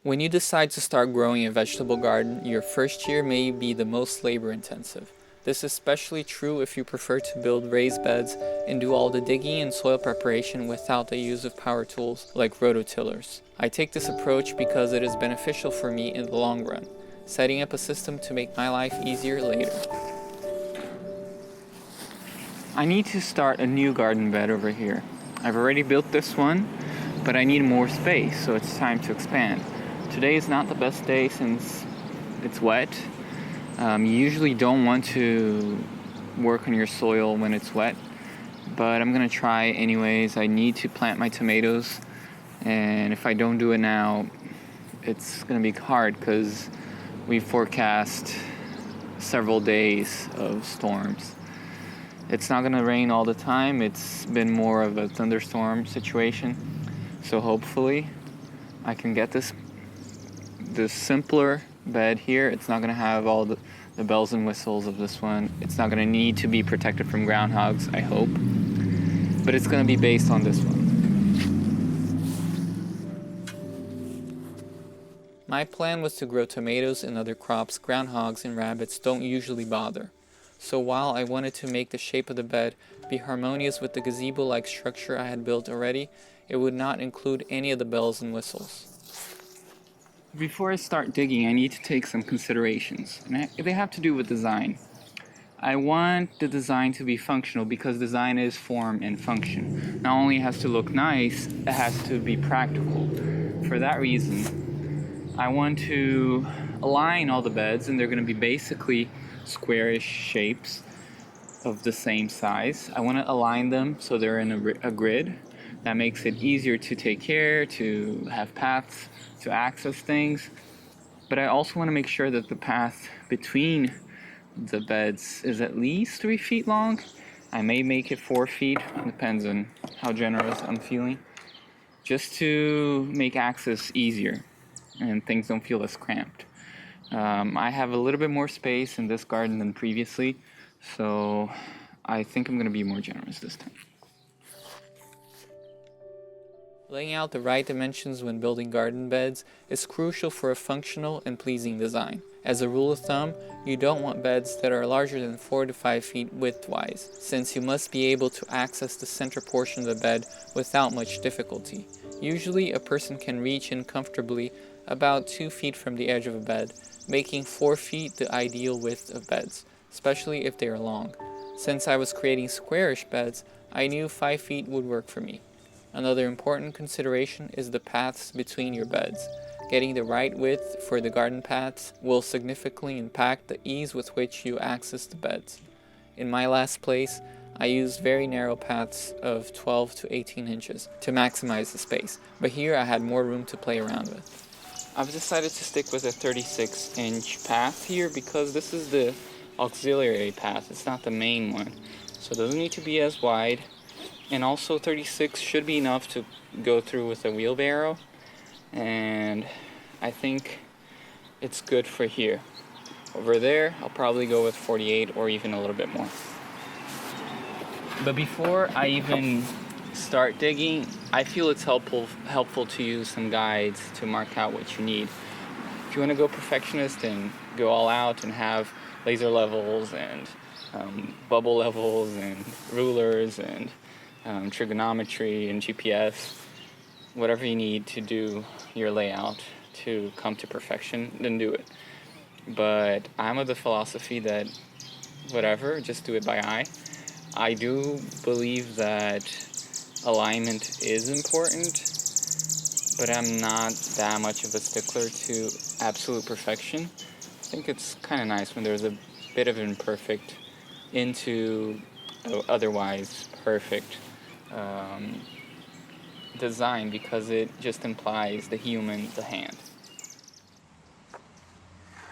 When you decide to start growing a vegetable garden, your first year may be the most labor intensive. This is especially true if you prefer to build raised beds and do all the digging and soil preparation without the use of power tools like rototillers. I take this approach because it is beneficial for me in the long run, setting up a system to make my life easier later. I need to start a new garden bed over here. I've already built this one, but I need more space, so it's time to expand. Today is not the best day since it's wet. You usually don't want to work on your soil when it's wet, but I'm gonna try anyways. I need to plant my tomatoes, and if I don't do it now, it's gonna be hard because we forecast several days of storms. It's not gonna rain all the time. It's been more of a thunderstorm situation, so hopefully I can get this simpler bed here. It's not going to have all the bells and whistles of this one. It's not going to need to be protected from groundhogs, I hope. But it's going to be based on this one. My plan was to grow tomatoes and other crops groundhogs and rabbits don't usually bother. So while I wanted to make the shape of the bed be harmonious with the gazebo-like structure I had built already, it would not include any of the bells and whistles. Before I start digging, I need to take some considerations, and they have to do with design. I want the design to be functional because design is form and function. Not only has to look nice, it has to be practical. For that reason, I want to align all the beds, and they're going to be basically squarish shapes of the same size. I want to align them so they're in a grid. That makes it easier to take care, to have paths, to access things. But I also want to make sure that the path between the beds is at least 3 feet long. I may make it 4 feet, depends on how generous I'm feeling, just to make access easier and things don't feel as cramped. I have a little bit more space in this garden than previously, so I think I'm going to be more generous this time. Laying out the right dimensions when building garden beds is crucial for a functional and pleasing design. As a rule of thumb, you don't want beds that are larger than 4 to 5 feet width-wise, since you must be able to access the center portion of the bed without much difficulty. Usually, a person can reach in comfortably about 2 feet from the edge of a bed, making 4 feet the ideal width of beds, especially if they are long. Since I was creating squarish beds, I knew 5 feet would work for me. Another important consideration is the paths between your beds. Getting the right width for the garden paths will significantly impact the ease with which you access the beds. In my last place, I used very narrow paths of 12 to 18 inches to maximize the space, but here I had more room to play around with. I've decided to stick with a 36-inch path here because this is the auxiliary path, it's not the main one, so it doesn't need to be as wide. And also 36 should be enough to go through with a wheelbarrow, and I think it's good for here. Over there, I'll probably go with 48 or even a little bit more. But before I even start digging, I feel it's helpful to use some guides to mark out what you need. If you want to go perfectionist and go all out and have laser levels and bubble levels and rulers and trigonometry and GPS, whatever you need to do your layout to come to perfection, then do it. But I'm of the philosophy that whatever, just do it by eye. I do believe that alignment is important, but I'm not that much of a stickler to absolute perfection. I think it's kind of nice when there's a bit of imperfect into otherwise perfect design, because it just implies the hand.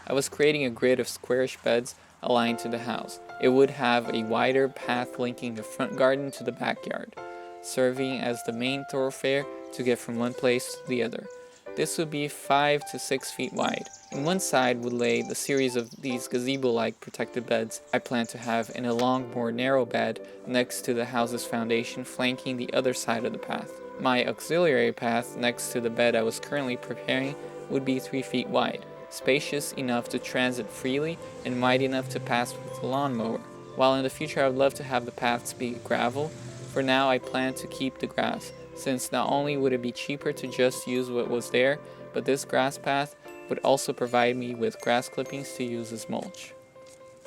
I was creating a grid of squarish beds aligned to the house. It would have a wider path linking the front garden to the backyard, serving as the main thoroughfare to get from one place to the other. This would be 5 to 6 feet wide. In one side would lay the series of these gazebo-like protected beds I plan to have, in a long, more narrow bed next to the house's foundation, flanking the other side of the path. My auxiliary path next to the bed I was currently preparing would be 3 feet wide, spacious enough to transit freely and wide enough to pass with a lawnmower. While in the future I would love to have the paths be gravel, for now I plan to keep the grass, since not only would it be cheaper to just use what was there, but this grass path would also provide me with grass clippings to use as mulch.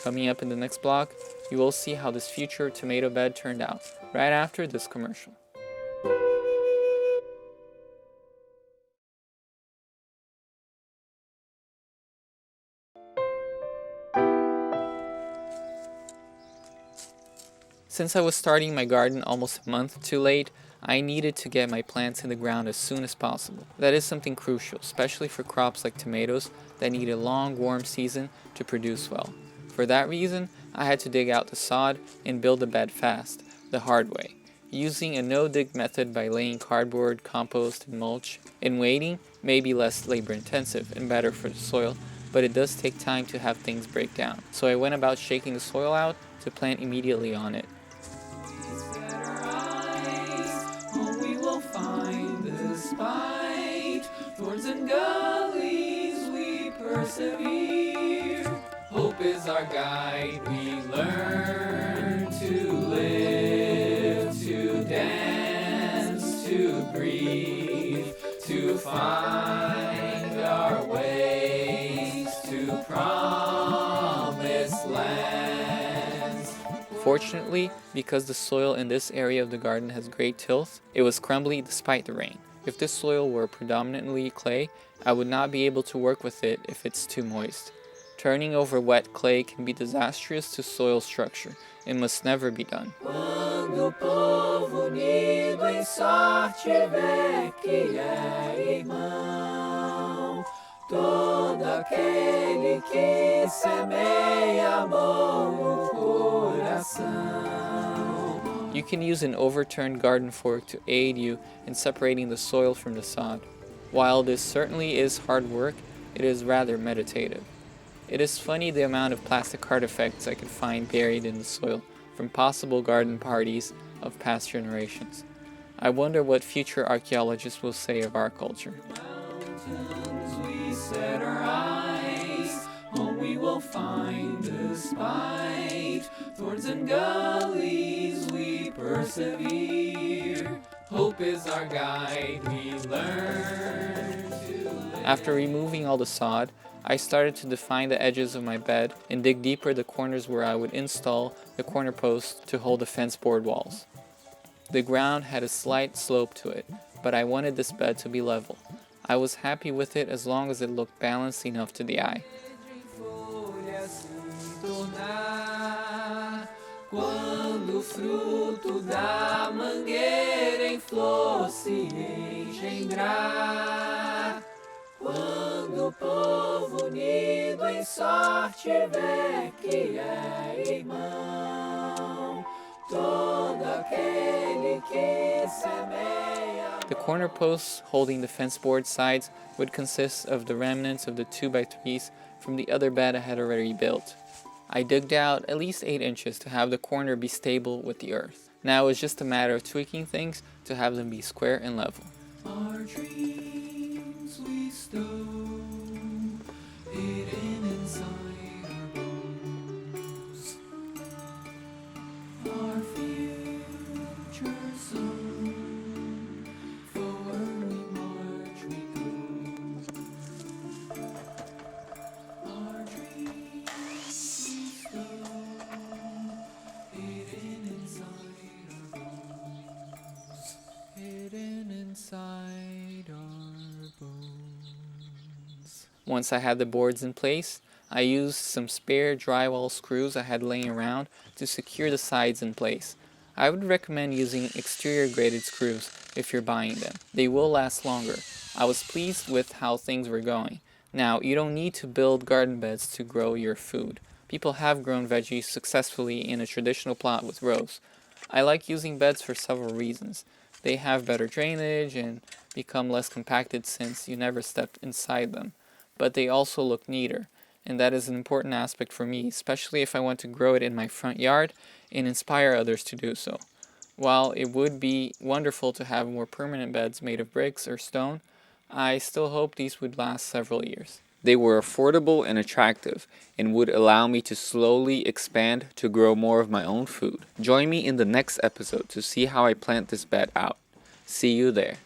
Coming up in the next block, you will see how this future tomato bed turned out, right after this commercial. Since I was starting my garden almost a month too late, I needed to get my plants in the ground as soon as possible. That is something crucial, especially for crops like tomatoes that need a long, warm season to produce well. For that reason, I had to dig out the sod and build the bed fast, the hard way, using a no-dig method by laying cardboard, compost, and mulch. And waiting may be less labor-intensive and better for the soil, but it does take time to have things break down. So I went about shaking the soil out to plant immediately on it. Thorns and gullies we persevere. Hope is our guide. We learn to live, to dance, to breathe, to find our ways to promised lands. Fortunately, because the soil in this area of the garden has great tilth, it was crumbly despite the rain. If this soil were predominantly clay, I would not be able to work with it if it's too moist. Turning over wet clay can be disastrous to soil structure. It must never be done. Quando o povo unido em sorte vê que é irmão, todo aquele que semeia amor no coração. You can use an overturned garden fork to aid you in separating the soil from the sod. While this certainly is hard work, it is rather meditative. It is funny the amount of plastic artifacts I could find buried in the soil from possible garden parties of past generations. I wonder what future archaeologists will say of our culture. Mountains we set our eyes, home we will find despite thorns and gullies we persevere. Hope is our guide, we learn to live. After removing all the sod, I started to define the edges of my bed and dig deeper the corners where I would install the corner posts to hold the fence board walls. The ground had a slight slope to it, but I wanted this bed to be level. I was happy with it as long as it looked balanced enough to the eye. Quando o fruto da mangueira em flor se engendrar, quando o povo unido em sorte vê que é irmão, todo aquele que semeia. The corner posts holding the fence board sides would consist of the remnants of the 2x3s from the other bed I had already built. I dug out at least 8 inches to have the corner be stable with the earth. Now it's just a matter of tweaking things to have them be square and level. Our dreams we stow, hidden inside our bones. Our future sown, forward we march, we go. Our dreams inside our bones. Once I had the boards in place, I used some spare drywall screws I had laying around to secure the sides in place. I would recommend using exterior graded screws if you're buying them. They will last longer. I was pleased with how things were going. Now, you don't need to build garden beds to grow your food. People have grown veggies successfully in a traditional plot with rows. I like using beds for several reasons. They have better drainage and become less compacted since you never stepped inside them. But they also look neater, and that is an important aspect for me, especially if I want to grow it in my front yard and inspire others to do so. While it would be wonderful to have more permanent beds made of bricks or stone, I still hope these would last several years. They were affordable and attractive, and would allow me to slowly expand to grow more of my own food. Join me in the next episode to see how I plant this bed out. See you there.